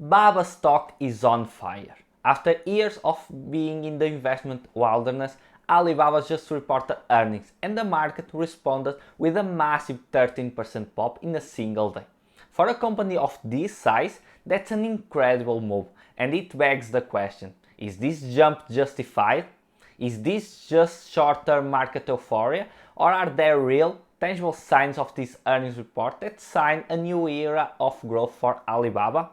Baba stock is on fire. After years of being in the investment wilderness, Alibaba just reported earnings and the market responded with a massive 13% pop in a single day. For a company of this size, that's an incredible move, and it begs the question, is this jump justified? Is this just short-term market euphoria, or are there real, tangible signs of this earnings report that sign a new era of growth for Alibaba?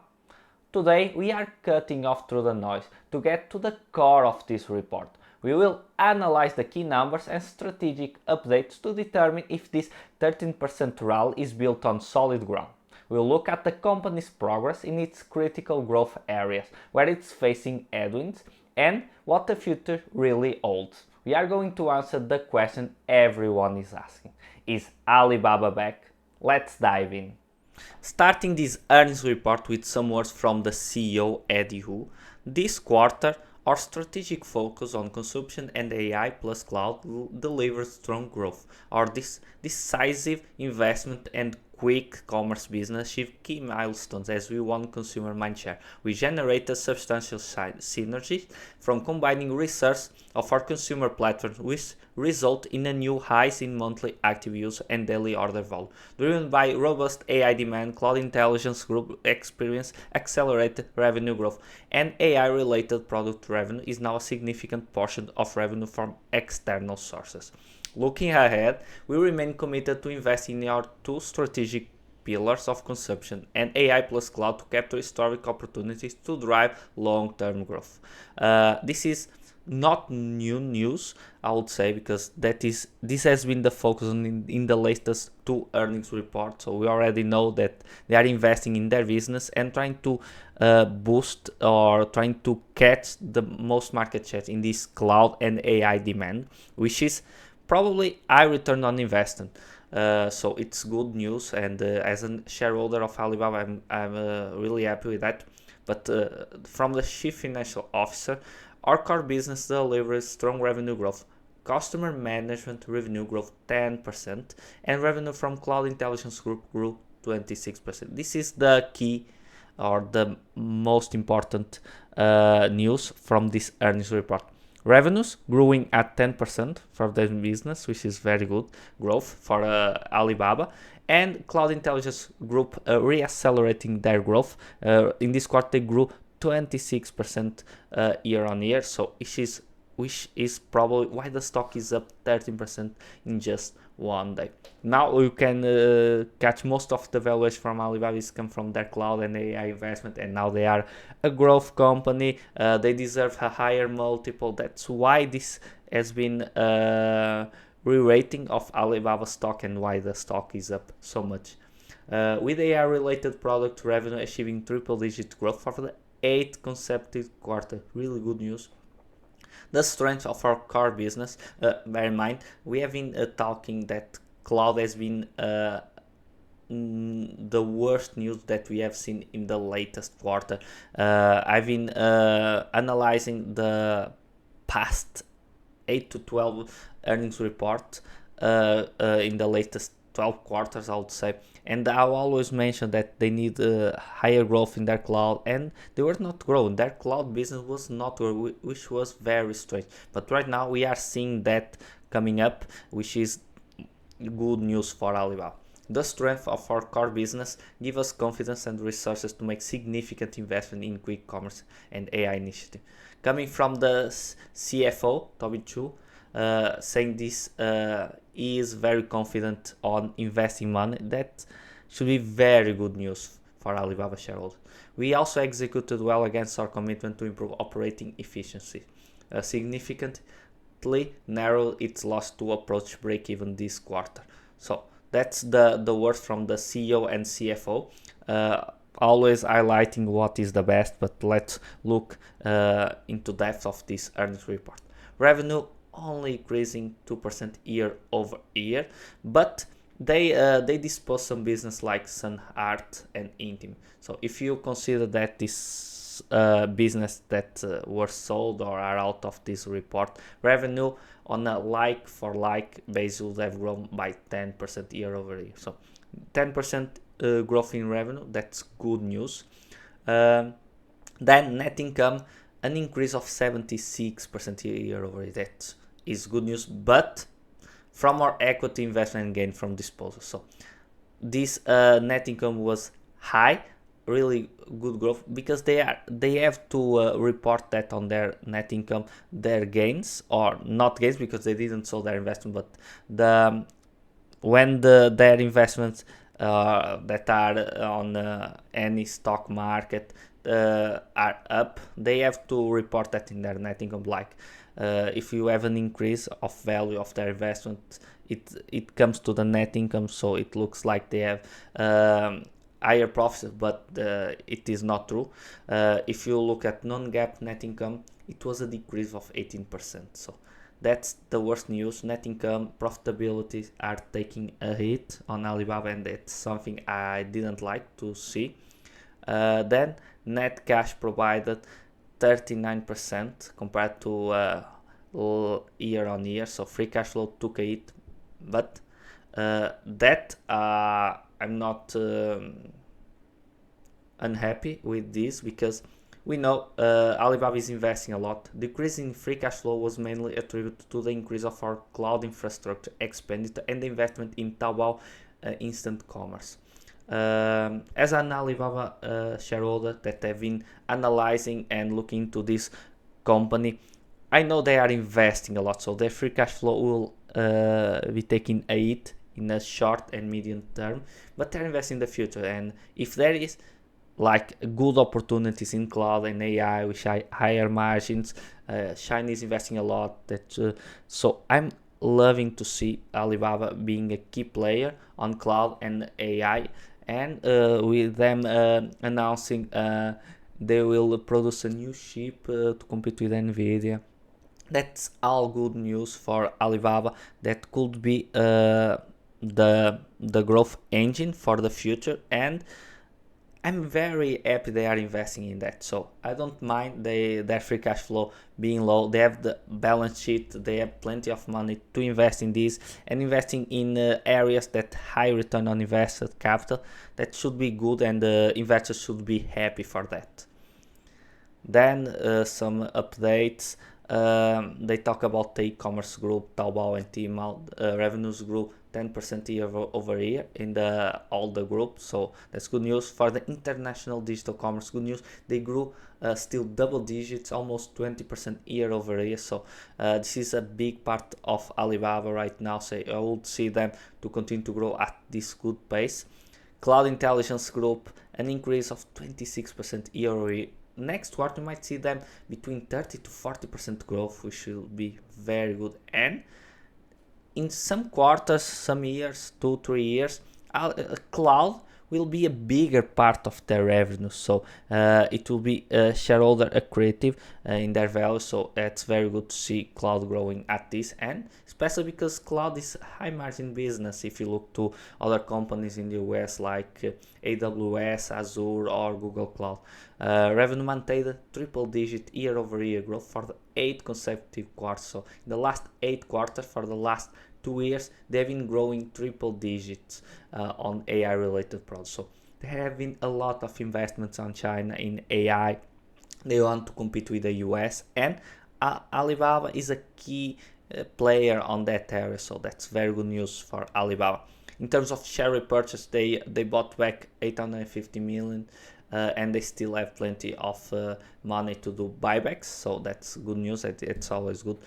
Today we are cutting off through the noise to get to the core of this report. We will analyze the key numbers and strategic updates to determine if this 13% rally is built on solid ground. We'll look at the company's progress in its critical growth areas where it's facing headwinds and what the future really holds. We are going to answer the question everyone is asking. Is Alibaba back? Let's dive in. Starting this earnings report with some words from the CEO Eddie Hu, this quarter our strategic focus on consumption and AI plus cloud delivers strong growth. Our decisive investment and quick commerce business achieved key milestones as we won consumer mindshare. We generated substantial synergies from combining research of our consumer platforms, which result in a new highs in monthly active use and daily order volume. Driven by robust AI demand, Cloud Intelligence Group experienced accelerated revenue growth, and AI-related product revenue is now a significant portion of revenue from external sources. Looking ahead, we remain committed to investing in our two strategic pillars of consumption and AI plus cloud to capture historic opportunities to drive long-term growth. This is not new news, I would say, because this has been the focus in the latest two earnings reports. So we already know that they are investing in their business and trying to boost or trying to catch the most market share in this cloud and AI demand, which is probably high return on investment. So it's good news, and as a shareholder of Alibaba, I'm really happy with that. But from the Chief Financial Officer, our core business delivers strong revenue growth. Customer management revenue growth 10%, and revenue from Cloud Intelligence Group grew 26%. This is the key or the most important news from this earnings report. Revenues growing at 10% for the business, which is very good growth for Alibaba, and Cloud Intelligence Group reaccelerating their growth. In this quarter, they grew 26% year on year, so which is probably why the stock is up 13% in just one day. Now you can catch most of the valuation from Alibaba is come from their cloud and AI investment, and now they are a growth company. They deserve a higher multiple. That's why this has been re-rating of Alibaba stock and why the stock is up so much. With AI related product revenue achieving triple digit growth for the 8th consecutive quarter. Really good news. The strength of our core business. Bear in mind, we have been talking that cloud has been the worst news that we have seen in the latest quarter. I've been analyzing the past 8 to 12 earnings report in the latest 12 quarters, I would say, and I'll always mention that they need higher growth in their cloud, and they were not growing. Their cloud business was not growing, which was very strange. But right now we are seeing that coming up, which is good news for Alibaba. The strength of our core business gives us confidence and resources to make significant investment in quick commerce and AI initiative. Coming from the CFO, Toby Chu, saying this he is very confident on investing money. That should be very good news for Alibaba shareholders. We also executed well against our commitment to improve operating efficiency. Significantly narrowed its loss to approach break-even this quarter. So that's the words from the CEO and CFO. Always highlighting what is the best, but let's look into depth of this earnings report. Revenue only increasing 2% year over year, but they dispose some business like Sun Art and Intim. So if you consider that this business that were sold or are out of this report, revenue on a like for like basis would have grown by 10% year over year. So 10% growth in revenue, that's good news. Um, then net income, an increase of 76% year over year. That is good news, but from our equity investment gain from disposal. So this net income was high, really good growth, because they have to report that on their net income, their gains, or not gains because they didn't sell their investment, but the when their investments that are on any stock market are up, they have to report that in their net income. Like if you have an increase of value of their investment, it comes to the net income, so it looks like they have higher profits, but it is not true. If you look at non-GAAP net income, it was a decrease of 18%. So that's the worst news. Net income, profitability are taking a hit on Alibaba, and that's something I didn't like to see. Then net cash provided 39% compared to year on year, so free cash flow took a hit, but that I'm not unhappy with this, because we know Alibaba is investing a lot. Decrease in free cash flow was mainly attributed to the increase of our cloud infrastructure expenditure and the investment in Taobao instant commerce. As an Alibaba shareholder that have been analyzing and looking into this company, I know they are investing a lot, so their free cash flow will be taking a hit in a short and medium term, but they're investing in the future, and if there is like good opportunities in cloud and AI with higher margins, China is investing a lot. So I'm loving to see Alibaba being a key player on cloud and AI, and with them announcing they will produce a new chip to compete with Nvidia. That's all good news for Alibaba. That could be the growth engine for the future, and I'm very happy they are investing in that. So I don't mind their free cash flow being low. They have the balance sheet. They have plenty of money to invest in this, and investing in areas that high return on invested capital. That should be good, and investors should be happy for that. Then some updates. They talk about the e-commerce group, Taobao and Tmall. Revenues grew 10% year over year in all the groups, so that's good news. For the international digital commerce, good news, they grew still double digits, almost 20% year over year. So this is a big part of Alibaba right now, so I would see them to continue to grow at this good pace. Cloud Intelligence Group, an increase of 26% year over year. Next quarter, you might see them between 30 to 40% growth, which will be very good. And in some quarters, some years, 2-3 years, cloud will be a bigger part of their revenue, so it will be shareholder accretive in their value. So it's very good to see cloud growing at this, and especially because cloud is a high margin business. If you look to other companies in the US like AWS, Azure, or Google Cloud, revenue maintained triple digit year over year growth for the 8 consecutive quarters. So in the last 8 quarters for the last 2 years, they've been growing triple digits on AI related products. So there have been a lot of investments on China in AI. They want to compete with the US, and Alibaba is a key player on that area. So that's very good news for Alibaba. In terms of share repurchase, they bought back 850 million. And they still have plenty of money to do buybacks, so that's good news. It's always good.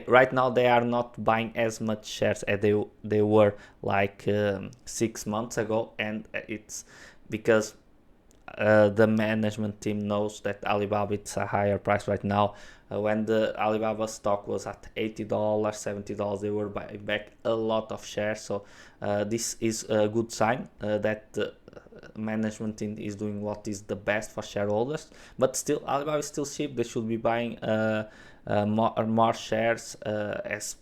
Right now they are not buying as much shares as they were like 6 months ago, and it's because the management team knows that Alibaba it's a higher price right now. When the Alibaba stock was at $80, $70, they were buying back a lot of shares. So this is a good sign that the management team is doing what is the best for shareholders. But still, Alibaba is still cheap. They should be buying more shares as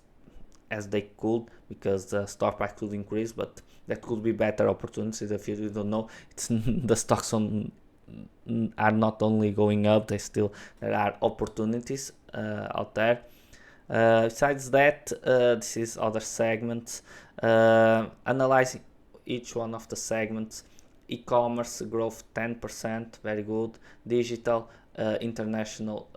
they could, because the stock price could increase, but that could be better opportunities if you don't know. It's the stocks are not only going up, there are opportunities out there. Besides that, this is other segments. Analyzing each one of the segments. E-commerce growth 10%, very good. Digital, international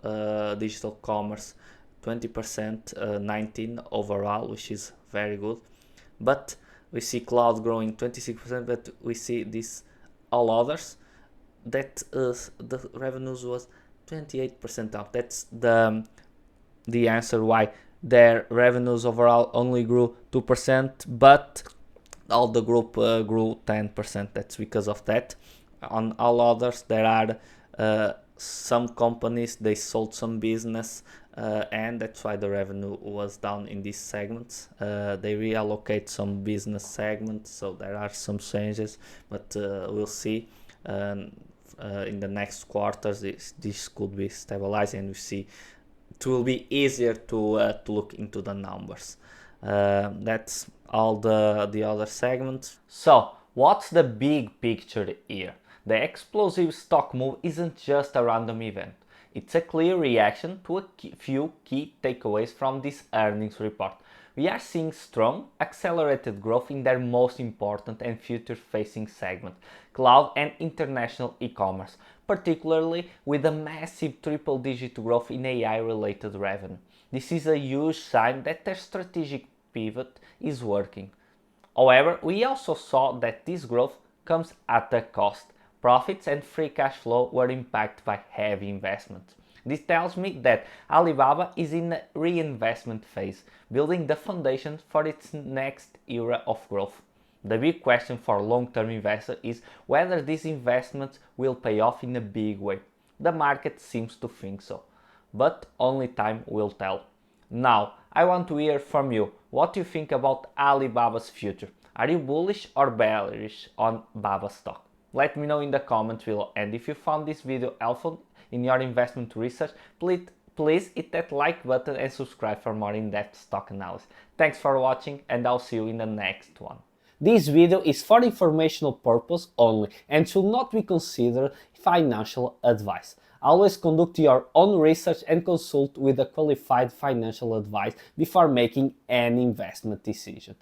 digital commerce 20%, 19 overall, which is very good. But we see cloud growing 26%, but we see this all others that the revenues was 28% up. That's the answer why their revenues overall only grew 2%, but all the group grew 10%. That's because of that. On all others, there are some companies, they sold some business, and that's why the revenue was down in these segments. They reallocate some business segments, so there are some changes, but we'll see. In the next quarters, this could be stabilized, and we see it will be easier to look into the numbers. That's all the other segments. So what's the big picture here? The explosive stock move isn't just a random event. It's a clear reaction to a few key takeaways from this earnings report. We are seeing strong, accelerated growth in their most important and future-facing segments, cloud and international e-commerce, particularly with a massive triple-digit growth in AI-related revenue. This is a huge sign that their strategic pivot is working. However, we also saw that this growth comes at a cost. Profits and free cash flow were impacted by heavy investments. This tells me that Alibaba is in a reinvestment phase, building the foundation for its next era of growth. The big question for long-term investors is whether these investments will pay off in a big way. The market seems to think so, but only time will tell. Now, I want to hear from you what you think about Alibaba's future. Are you bullish or bearish on Baba stock? Let me know in the comments below, and if you found this video helpful in your investment research, please hit that like button and subscribe for more in-depth stock analysis. Thanks for watching, and I'll see you in the next one. This video is for informational purpose only and should not be considered financial advice. Always conduct your own research and consult with a qualified financial advisor before making any investment decision.